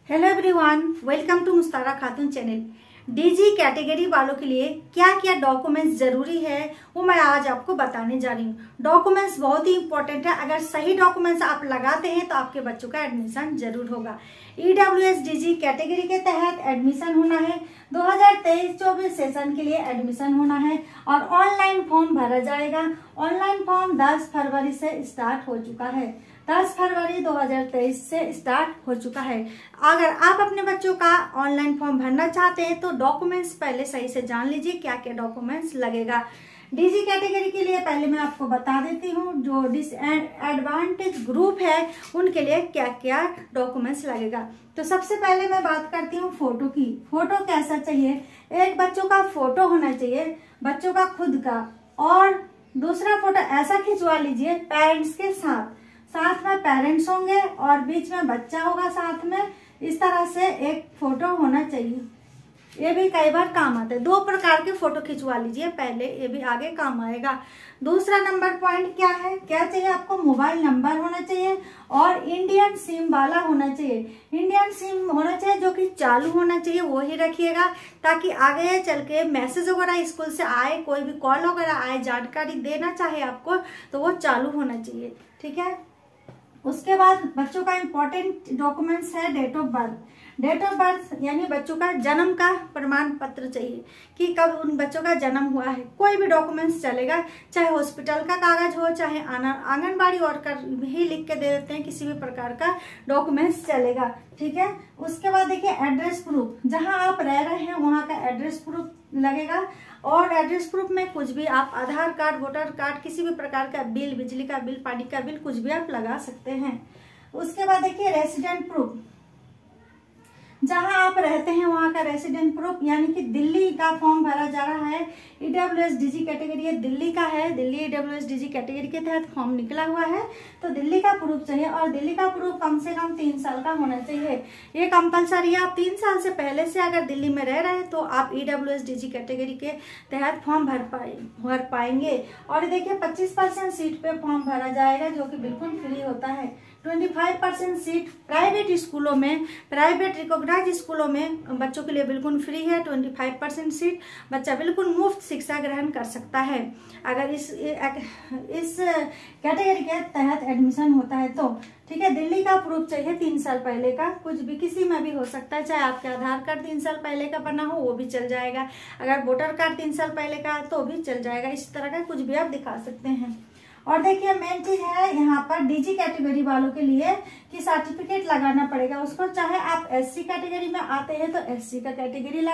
Hello everyone, welcome to मुस्तारा Khatoon channel. DG category वालों के लिए क्या क्या डॉक्यूमेंट्स जरूरी है वो मैं आज आपको बताने जा रही हूँ। डॉक्यूमेंट्स बहुत ही इंपॉर्टेंट है। अगर सही डॉक्यूमेंट्स आप लगाते हैं तो आपके बच्चों का एडमिशन जरूर होगा। ईडब्ल्यूएस डीजी कैटेगरी के तहत एडमिशन होना है। 2023-24 सेशन के लिए एडमिशन होना है और ऑनलाइन फॉर्म भरा जाएगा। ऑनलाइन फॉर्म 10 फरवरी से स्टार्ट हो चुका है। 10 फरवरी 2023 से स्टार्ट हो चुका है। अगर आप अपने बच्चों का ऑनलाइन फॉर्म भरना चाहते हैं तो डॉक्यूमेंट्स पहले सही से जान लीजिए क्या क्या डॉक्यूमेंट्स लगेगा। डीजी कैटेगरी के लिए पहले मैं आपको बता देती हूँ, जो डिसएडवांटेज ग्रुप है उनके लिए क्या क्या डॉक्यूमेंट्स लगेगा। तो सबसे पहले मैं बात करती हूँ फोटो की। फोटो कैसा चाहिए? एक बच्चों का फोटो होना चाहिए, बच्चों का खुद का, और दूसरा फोटो ऐसा खिंचवा लीजिए पेरेंट्स के साथ में पेरेंट्स होंगे और बीच में बच्चा होगा साथ में। इस तरह से एक फोटो होना चाहिए। ये भी कई बार काम आता है। 2 प्रकार के फोटो खिंचवा लीजिए पहले, ये भी आगे काम आएगा। दूसरा नंबर पॉइंट क्या है? क्या चाहिए आपको? मोबाइल नंबर होना चाहिए और इंडियन सिम वाला होना चाहिए। इंडियन सिम होना चाहिए जो कि चालू होना चाहिए, वो ही रखिएगा ताकि आगे चल के मैसेज वगैरह स्कूल से आए, कोई भी कॉल वगैरह आए, जानकारी देना चाहे आपको तो वो चालू होना चाहिए। ठीक है। उसके बाद बच्चों का इम्पोर्टेंट डॉक्यूमेंट्स है date of birth. Date of birth यानी बच्चों का जन्म का प्रमाण पत्र चाहिए कि कब उन बच्चों का जन्म हुआ है। कोई भी डॉक्यूमेंट्स चलेगा, चाहे हॉस्पिटल का कागज हो, चाहे आंगनबाड़ी वर्कर ही लिख के दे देते हैं, किसी भी प्रकार का डॉक्यूमेंट्स चलेगा। ठीक है। उसके बाद देखिए एड्रेस प्रूफ, जहां आप रह रहे हैं वहां का एड्रेस प्रूफ लगेगा। और एड्रेस प्रूफ में कुछ भी आप आधार कार्ड, वोटर कार्ड, किसी भी प्रकार का बिल, बिजली का बिल, पानी का बिल, कुछ भी आप लगा सकते हैं। उसके बाद देखिए रेसिडेंट प्रूफ, जहां आप रहते हैं वहां का रेसिडेंट प्रूफ, यानी कि दिल्ली का फॉर्म भरा जा रहा है। ईडब्ल्यूएस डीजी कैटेगरी दिल्ली का है, दिल्ली ईडब्ल्यूएस डीजी कैटेगरी के तहत फॉर्म निकला हुआ है तो दिल्ली का प्रूफ चाहिए। और दिल्ली का प्रूफ कम से कम 3 साल का होना चाहिए। ये कंपलसरी है। आप 3 साल से पहले से अगर दिल्ली में रह रहे हैं तो आप ईडब्ल्यूएस डीजी कैटेगरी के तहत फॉर्म भर पाएंगे। और देखिए 25% सीट पे फॉर्म भरा जाएगा जो कि बिल्कुल फ्री होता है। 25% सीट प्राइवेट स्कूलों में, प्राइवेट रिकॉग्नाइज स्कूलों में बच्चों के लिए बिल्कुल फ्री है। 25% सीट बच्चा बिल्कुल मुफ्त शिक्षा ग्रहण कर सकता है अगर इस कैटेगरी के तहत एडमिशन होता है तो। ठीक है। दिल्ली का प्रूफ चाहिए 3 साल पहले का, कुछ भी किसी में भी हो सकता है, चाहे आपके आधार कार्ड 3 साल पहले का बना हो वो भी चल जाएगा। अगर वोटर कार्ड 3 साल पहले का है तो भी चल जाएगा। इस तरह का कुछ भी आप दिखा सकते हैं। और देखिए मेन चीज है यहाँ पर डीजी कैटेगरी वालों के लिए कि सर्टिफिकेट लगाना पड़ेगा उसको। चाहे आप एससी कैटेगरी में आते हैं तो एससी का कैटेगरी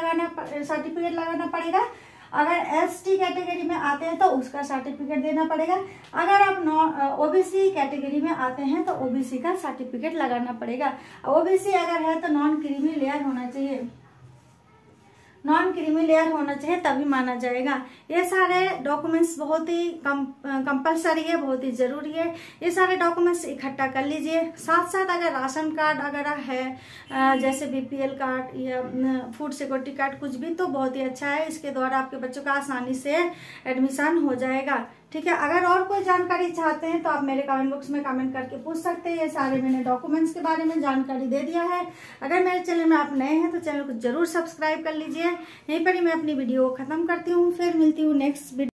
सर्टिफिकेट लगाना पड़ेगा। अगर एसटी कैटेगरी में आते हैं तो उसका सर्टिफिकेट देना पड़ेगा। अगर आप ओबीसी कैटेगरी में आते हैं तो ओबीसी का सर्टिफिकेट लगाना पड़ेगा। ओबीसी अगर है तो नॉन क्रीमी लेयर होना चाहिए, नॉन क्रीमी लेयर होना चाहिए तभी माना जाएगा। ये सारे डॉक्यूमेंट्स बहुत ही कंपलसरी है, बहुत ही जरूरी है। ये सारे डॉक्यूमेंट्स इकट्ठा कर लीजिए। साथ साथ अगर राशन कार्ड वगैरह है, जैसे बीपीएल कार्ड या फूड सिक्योरिटी कार्ड, कुछ भी, तो बहुत ही अच्छा है। इसके द्वारा आपके बच्चों का आसानी से एडमिशन हो जाएगा। ठीक है। अगर और कोई जानकारी चाहते हैं तो आप मेरे कमेंट बॉक्स में कमेंट करके पूछ सकते हैं। ये सारे मैंने डॉक्यूमेंट्स के बारे में जानकारी दे दिया है। अगर मेरे चैनल में आप नए हैं तो चैनल को जरूर सब्सक्राइब कर लीजिए। यहीं पर ही मैं अपनी वीडियो को खत्म करती हूँ। फिर मिलती हूँ नेक्स्ट वीडियो।